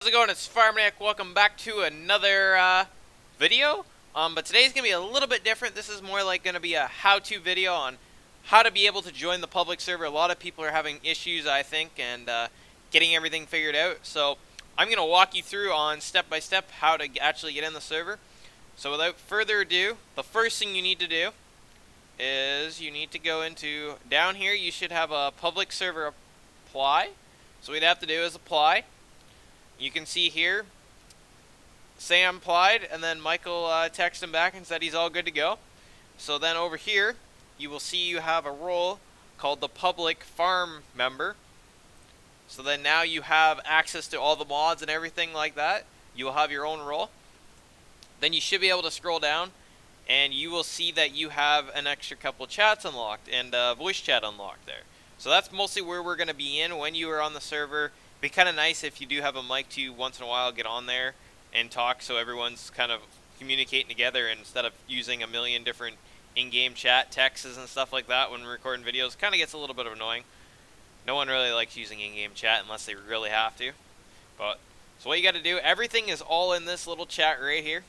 How's it going? It's Farmaniac. Welcome back to another video. But today's gonna be a little bit different. This is more like gonna be a how-to video on how to be able to join the public server. A lot of people are having issues, I think, and getting everything figured out. So I'm gonna walk you through on step by step how to actually get in the server. So without further ado, the first thing you need to do is you need to go into down here. You should have a public server apply. So what you'd have to do is apply. You can see here, Sam applied, and then Michael texted him back and said he's all good to go. So then over here, you will see you have a role called the public farm member. So then now you have access to all the mods and everything like that. You will have your own role. Then you should be able to scroll down, and you will see that you have an extra couple chats unlocked and voice chat unlocked there. So that's mostly where we're going to be in when you are on the server. Be kind of nice if you do have a mic to once in a while get on there and talk so everyone's kind of communicating together instead of using a million different in-game chat texts and stuff like that when we're recording videos. Kind of gets a little bit of annoying. No one really likes using in-game chat unless they really have to. But so what you got to do, everything is all in this little chat right here.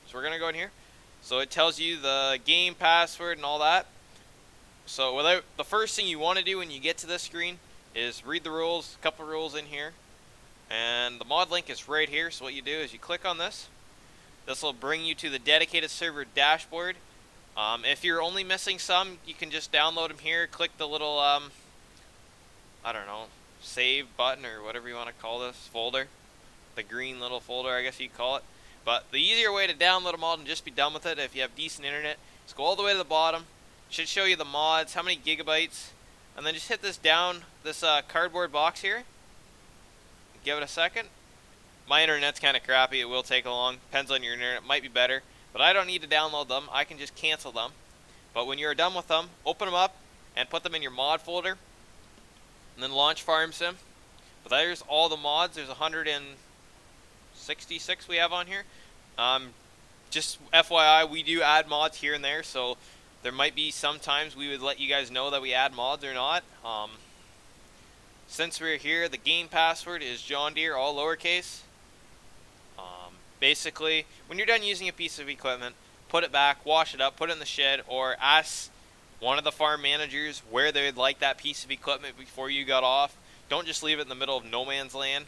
So we're going to go in here. So it tells you the game password and all that. So the first thing you want to do when you get to this screen is read the rules, a couple rules in here, and the mod link is right here. So what you do is you click on this. This will bring you to the dedicated server dashboard. If you're only missing some, you can just download them here. Click the little I don't know, save button or whatever you want to call this folder, the green little folder I guess you call it. But the easier way to download them all and just be done with it, if you have decent internet, is go all the way to the bottom. It should show you the mods, how many gigabytes. And then just hit this down, this cardboard box here. Give it a second. My internet's kind of crappy. It will take long. Depends on your internet. It might be better. But I don't need to download them. I can just cancel them. But when you're done with them, open them up and put them in your mod folder. And then launch Farm Sim. But there's all the mods. There's 166 we have on here. Just FYI, we do add mods here and there. So there might be sometimes we would let you guys know that we add mods or not. Since we're here, the game password is John Deere, all lowercase. Basically, when you're done using a piece of equipment, put it back, wash it up, put it in the shed, or ask one of the farm managers where they'd like that piece of equipment before you got off. Don't just leave it in the middle of no man's land,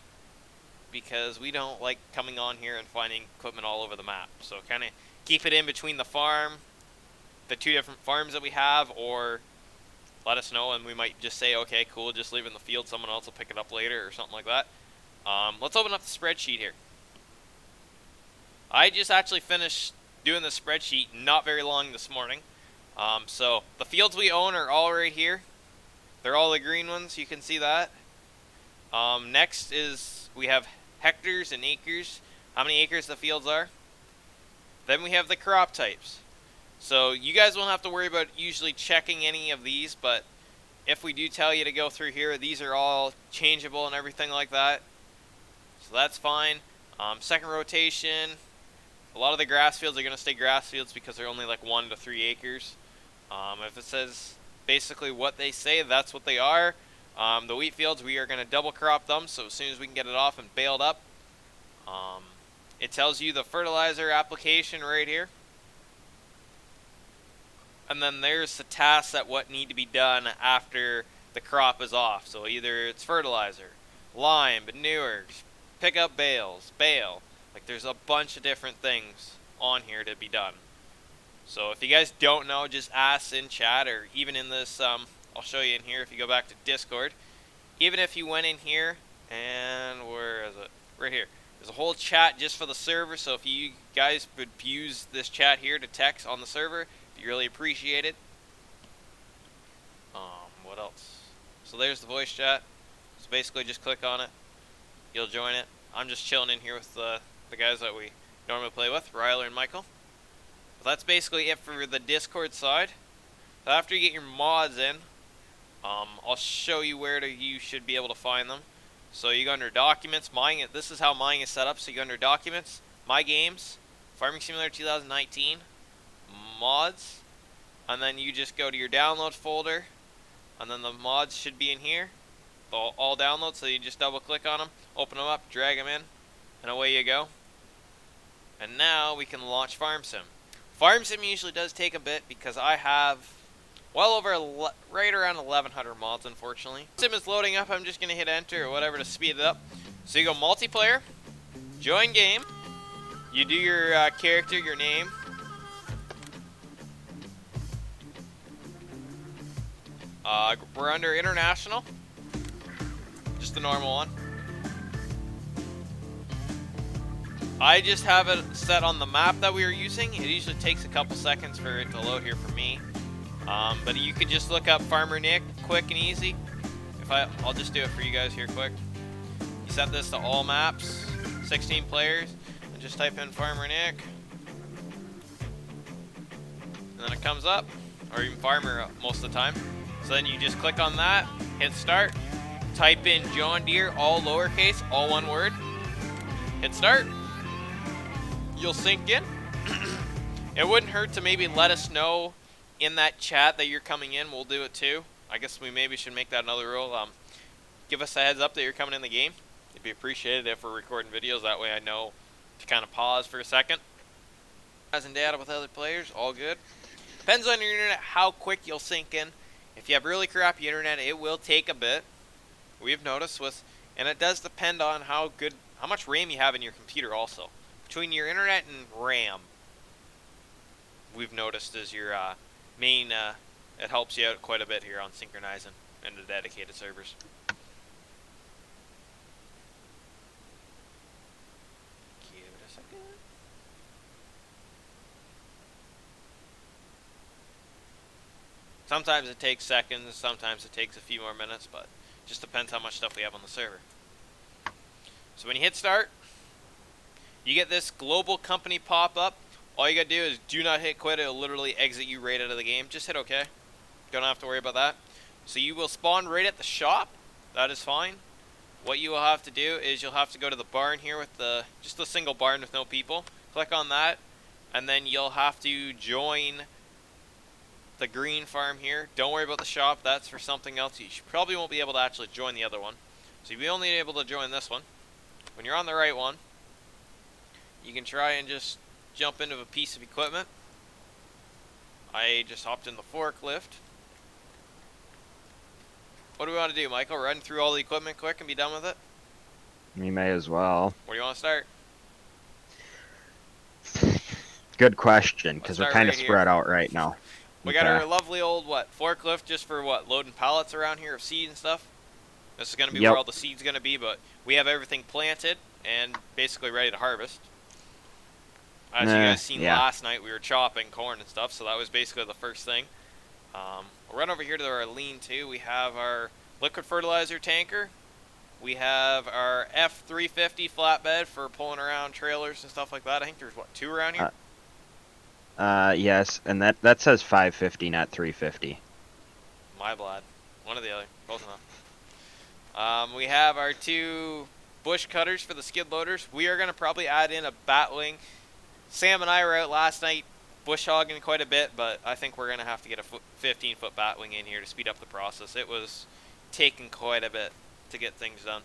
because we don't like coming on here and finding equipment all over the map. So kind of keep it in between the farm, the two different farms that we have, or let us know and we might just say, okay, cool, just leave it in the field, someone else will pick it up later or something like that. Let's open up the spreadsheet here. I just actually finished doing the spreadsheet not very long this morning. So the fields we own are all right here. They're all the green ones, you can see that. Next is we have hectares and acres, how many acres the fields are. Then we have the crop types. So you guys won't have to worry about usually checking any of these, but if we do tell you to go through here, these are all changeable and everything like that. So that's fine. Second rotation, a lot of the grass fields are going to stay grass fields because they're only like 1 to 3 acres. If it says basically what they say, that's what they are. The wheat fields, we are going to double crop them, so as soon as we can get it off and baled up. It tells you the fertilizer application right here. And then there's the tasks that what need to be done after the crop is off. So either it's fertilizer, lime, manure, pick up bales, bale. Like there's a bunch of different things on here to be done. So if you guys don't know, just ask in chat, or even in this, I'll show you in here if you go back to Discord. Even if you went in here, and where is it? Right here. There's a whole chat just for the server, so if you guys would use this chat here to text on the server, you really appreciate it. What else? So there's the voice chat. So basically just click on it. You'll join it. I'm just chilling in here with the guys that we normally play with, Riler and Michael. But that's basically it for the Discord side. So after you get your mods in, I'll show you where you should be able to find them. So you go under Documents, Mine. This is how mine is set up. So you go under Documents, My Games, Farming Simulator 2019. Mods, and then you just go to your download folder, and then the mods should be in here. all download, so you just double click on them, open them up, drag them in, and away you go. And now we can launch Farm Sim. Farm Sim usually does take a bit because I have well over right around 1100 mods, unfortunately. Sim is loading up. I'm just going to hit enter or whatever to speed it up. So you go multiplayer, join game, you do your character, your name. We're under international, just the normal one. I just have it set on the map that we are using. It usually takes a couple seconds for it to load here for me. But you could just look up Farmer Nick, quick and easy. I'll just do it for you guys here quick. You set this to all maps, 16 players, and just type in Farmer Nick. And then it comes up, or even Farmer most of the time. So then you just click on that, hit start, type in John Deere, all lowercase, all one word, hit start. You'll sync in. It wouldn't hurt to maybe let us know in that chat that you're coming in. We'll do it too. I guess we maybe should make that another rule. Give us a heads up that you're coming in the game. It'd be appreciated if we're recording videos. That way I know to kind of pause for a second. As in data with other players, all good. Depends on your internet how quick you'll sync in. If you have really crappy internet, it will take a bit. We've noticed and it does depend on how much RAM you have in your computer also. Between your internet and RAM, we've noticed is your main, it helps you out quite a bit here on synchronizing into dedicated servers. Give it a second. Sometimes it takes seconds, sometimes it takes a few more minutes, but it just depends how much stuff we have on the server. So when you hit start, you get this global company pop up. All you gotta do is do not hit quit. It'll literally exit you right out of the game. Just hit OK. Don't have to worry about that. So you will spawn right at the shop. That is fine. What you will have to do is you'll have to go to the barn here with just the single barn with no people. Click on that, and then you'll have to join the green farm here. Don't worry about the shop. That's for something else. You probably won't be able to actually join the other one. So you'll be only able to join this one. When you're on the right one, you can try and just jump into a piece of equipment. I just hopped in the forklift. What do we want to do, Michael? Run through all the equipment quick and be done with it? You may as well. Where do you want to start? Good question, because we're kind of right spread out right now. We got our lovely old, forklift just for loading pallets around here of seed and stuff. This is going to be where all the seed's going to be, but we have everything planted and basically ready to harvest. As you guys seen last night, we were chopping corn and stuff, so that was basically the first thing. We'll run over here to our lean-to. We have our liquid fertilizer tanker. We have our F350 flatbed for pulling around trailers and stuff like that. I think there's, 2 around here? Yes, and that says 550, not 350. My blood. One or the other. Both enough. We have our 2 bush cutters for the skid loaders. We are going to probably add in a batwing. Sam and I were out last night bush hogging quite a bit, but I think we're going to have to get a 15-foot batwing in here to speed up the process. It was taking quite a bit to get things done.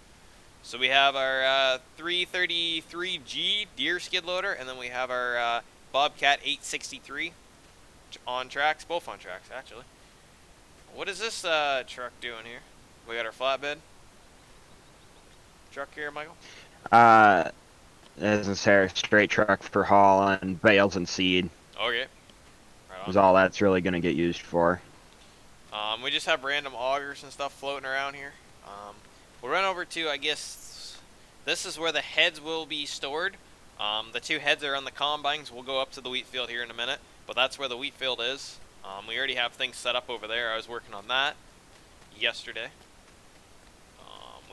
So we have our 333G Deere skid loader, and then we have our Bobcat 863 on tracks, both on tracks actually. What is this truck doing here? We got our flatbed truck here, Michael. As a straight truck for hauling bales and seed. Okay. Right on. Is all that's really going to get used for. We just have random augers and stuff floating around here. We'll run over to, I guess, this is where the heads will be stored. The 2 heads are on the combines. We'll go up to the wheat field here in a minute, but that's where the wheat field is. We already have things set up over there. I was working on that yesterday.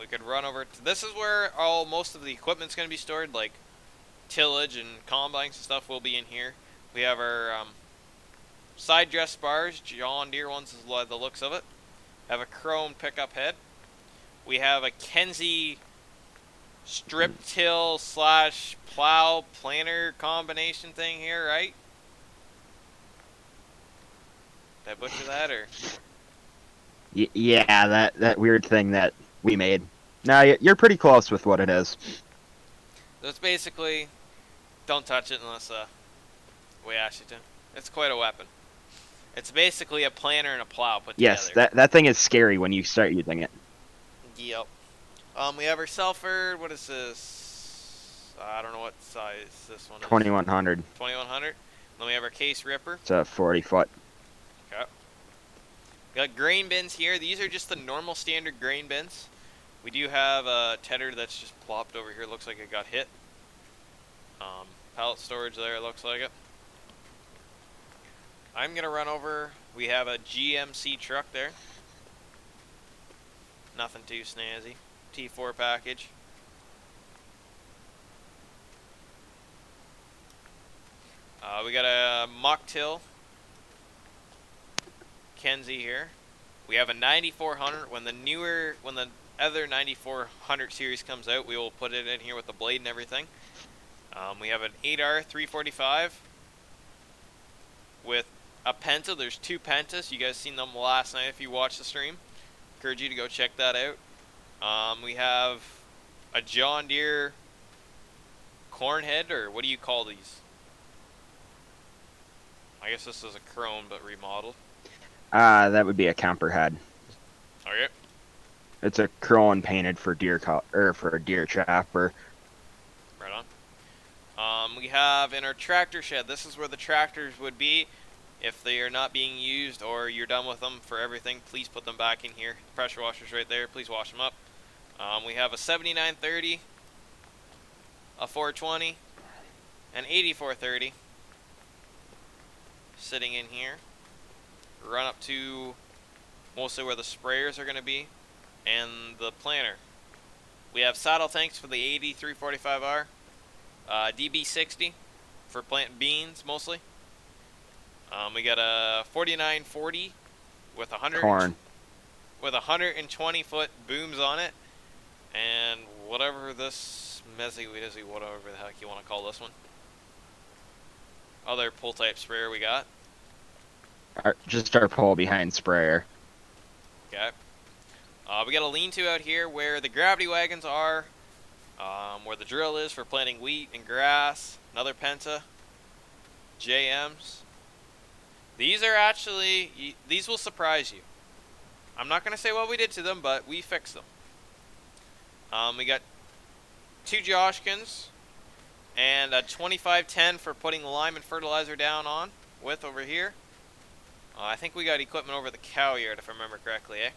We could run over to, this is where most of the equipment's going to be stored, like tillage and combines and stuff will be in here. We have our side dress bars, John Deere ones is the looks of it. Have a chrome pickup head. We have a Kenzie strip till / plow planter combination thing here, right? Did I butcher that, or? Yeah, that weird thing that we made. Now you're pretty close with what it is. So it's basically, don't touch it unless we ask you to. It's quite a weapon. It's basically a planter and a plow put Yes, together. that thing is scary when you start using it. Yep. We have our Selford. What is this? I don't know what size this one is. 2100. 2100. Then we have our Case Ripper. It's a 40-foot. Okay. Got grain bins here. These are just the normal standard grain bins. We do have a tedder that's just plopped over here. Looks like it got hit. Pallet storage there, it looks like it. I'm going to run over. We have a GMC truck there. Nothing too snazzy. T4 package. We got a mocktail Kenzie here. We have a 9400. When the other 9400 series comes out, we will put it in here with the blade and everything. We have an 8R 345 with a Penta. There's two Pentas. You guys seen them last night if you watched the stream. Encourage you to go check that out. We have a John Deere Cornhead, or what do you call these? I guess this is a Chrome but remodeled. That would be a camper head. Okay. It's a chrome painted for deer for a deer chopper. Right on. We have in our tractor shed, this is where the tractors would be. If they are not being used or you're done with them for everything, please put them back in here. Pressure washer's right there. Please wash them up. We have a 7930, a 420, an 8430 sitting in here. Run up to mostly where the sprayers are going to be and the planter. We have saddle tanks for the 8345R, DB60 for plant beans mostly. We got a 4940 with Corn. with 120 foot booms on it, and whatever this mezzy whatever the heck you want to call this one. Other pull type sprayer we got. Just our pull behind sprayer. Okay. We got a lean-to out here where the gravity wagons are, where the drill is for planting wheat and grass. Another Penta, JMs. These are actually, these will surprise you. I'm not going to say what we did to them, but we fixed them. We got two Joshkins and a 2510 for putting lime and fertilizer down on with over here. I think we got equipment over the cow yard if I remember correctly, eh?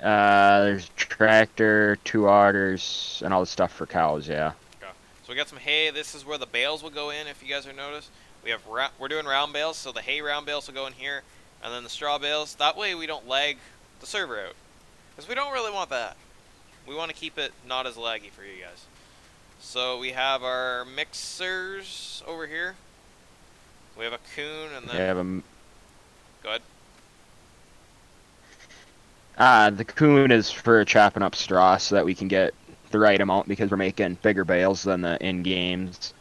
There's tractor, two orders, and all the stuff for cows, yeah. Okay. So we got some hay. This is where the bales will go in, if you guys are noticed. We have we're doing round bales, so the hay round bales will go in here, and then the straw bales. That way we don't lag the server out, because we don't really want that. We want to keep it not as laggy for you guys. So we have our mixers over here. We have a Coon, and then... We have a... Go ahead. The Coon is for chopping up straw so that we can get the right amount because we're making bigger bales than the in-games.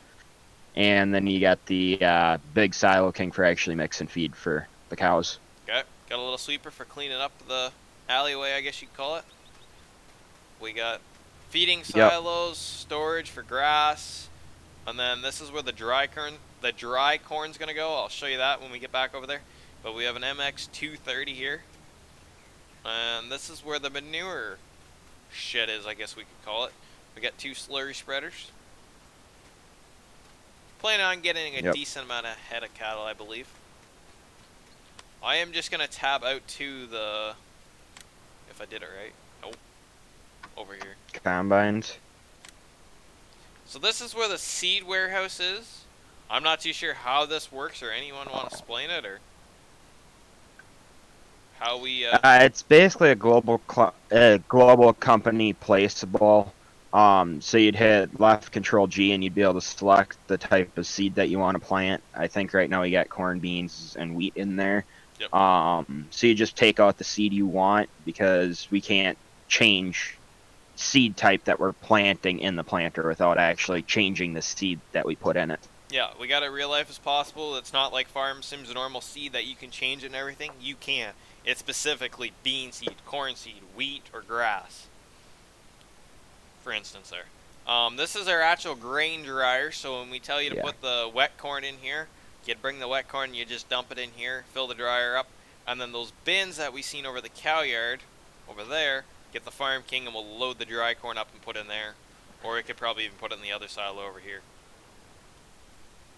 And then you got the big Silo King for actually mixing feed for the cows. Okay. Got a little sweeper for cleaning up the alleyway, I guess you could call it. We got feeding silos, storage for grass, and then this is where the dry corn's gonna go. I'll show you that when we get back over there. But we have an MX 230 here. And this is where the manure shed is, I guess we could call it. We got two slurry spreaders. Planning on getting a decent amount of head of cattle, I believe. I am just going to tab out to the... If I did it right. Nope. Over here. Combines. So this is where the seed warehouse is. I'm not too sure how this works, or anyone want to explain it, or... How we, it's basically a global company placeable. So you'd hit left Control G and you'd be able to select the type of seed that you want to plant. I think right now we got corn, beans, and wheat in there. Yep. So you just take out the seed you want because we can't change seed type that we're planting in the planter without actually changing the seed that we put in it. Yeah, we got it real life as possible. It's not like Farm Sim's normal seed that you can change it and everything. You can't. It's specifically bean seed, corn seed, wheat, or grass. For instance there. This is our actual grain dryer, so when we tell you to Yeah. put the wet corn in here, you bring the wet corn, you just dump it in here, fill the dryer up, and then those bins that we seen over the cow yard, over there, get the Farm King and we'll load the dry corn up and put in there. Or we could probably even put it in the other silo over here.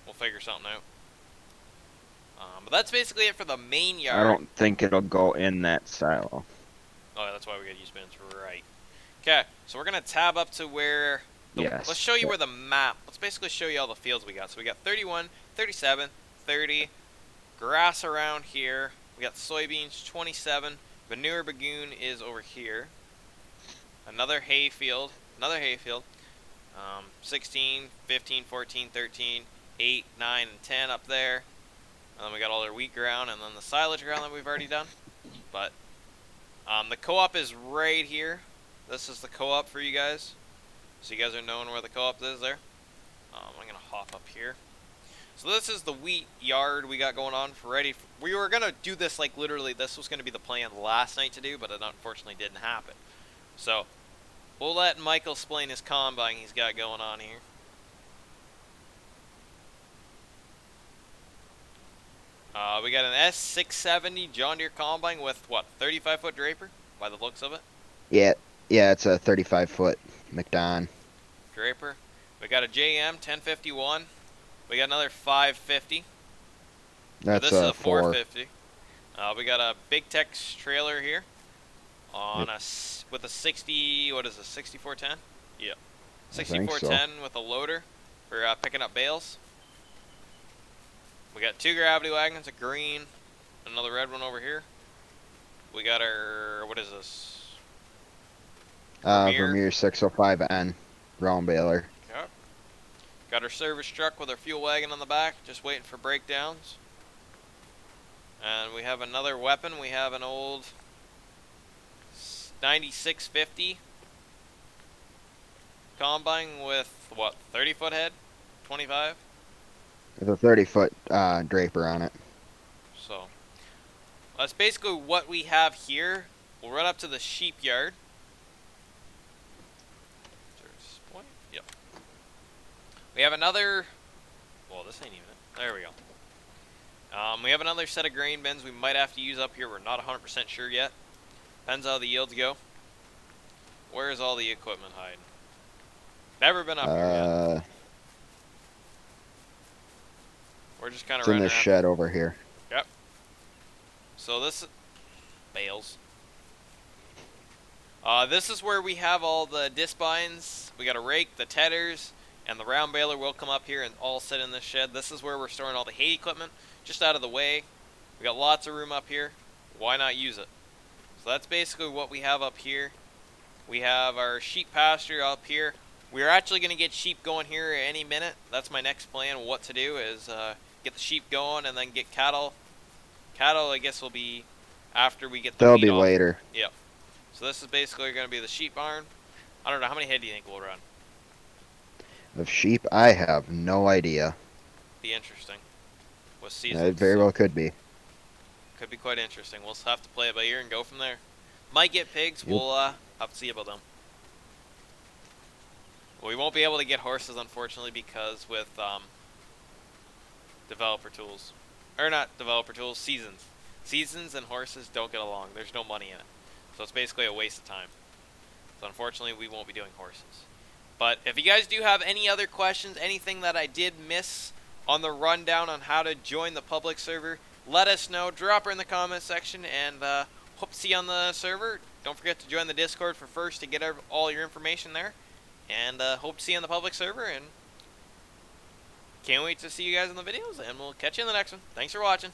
We'll figure something out. But that's basically it for the main yard. I don't think it'll go in that silo. Oh, that's why we gotta use bins, right. Okay, so we're gonna tab up to where Yes. let's show you where the map, let's basically show you all the fields we got. So we got 31, 37, 30, grass around here, we got soybeans, 27, manure bagoon is over here, another hay field, 16, 15, 14, 13, 8, 9, and 10 up there, and then we got all our wheat ground, and then the silage ground that we've already done. But the co-op is right here. This is the co-op for you guys. So you guys are knowing where the co-op is there. I'm going to hop up here. So this is the wheat yard we got going on for ready. We were going to do this like literally, this was going to be the plan last night to do, but it unfortunately didn't happen. So we'll let Michael explain his combine he's got going on here. We got an S670 John Deere combine with what, 35-foot draper by the looks of it. Yeah, it's a 35-foot McDon. Draper. We got a JM 1051. We got another 550. That's this is a a 450. We got a Big Tex trailer here on with a 60. What is it? 6410. Yeah. 6410 with a loader for picking up bales. We got two gravity wagons, a green, another red one over here. We got our, what is this? Vermeer 605N round baler. Yep. Got our service truck with our fuel wagon on the back, just waiting for breakdowns. And we have another weapon. We have an old 9650 combine with what, 30-foot head? 25? With a 30-foot draper on it. So that's basically what we have here. We'll run up to the sheep yard. Yep. We have another. Well, this ain't even it. There we go. We have another set of grain bins we might have to use up here. We're not 100% sure yet. Depends how the yields go. Where's all the equipment hiding? Never been up here yet. We're just kind of in this shed over here. Yep. So this bales. This is where we have all the disbines. We got a rake, the tedders, and the round baler will come up here and all sit in this shed. This is where we're storing all the hay equipment, just out of the way. We got lots of room up here. Why not use it? So that's basically what we have up here. We have our sheep pasture up here. We're actually going to get sheep going here any minute. That's my next plan. What to do is get the sheep going and then get cattle. Cattle, I guess, will be after we get the They'll wheat be off. later. Yep. So this is basically going to be the sheep barn. I don't know, how many head do you think we'll run? Of sheep, I have no idea. Be interesting. With seasons. It very well could be. Could be quite interesting. We'll have to play it by ear and go from there. Might get pigs. Yep. We'll have to see about them. We won't be able to get horses, unfortunately, because with developer tools. Or not developer tools, seasons. Seasons and horses don't get along. There's no money in it. So it's basically a waste of time. So unfortunately, we won't be doing horses. But if you guys do have any other questions, anything that I did miss on the rundown on how to join the public server, let us know. Drop her in the comment section, and hope to see you on the server. Don't forget to join the Discord for first to get all your information there. And hope to see you on the public server, and can't wait to see you guys in the videos, and we'll catch you in the next one. Thanks for watching.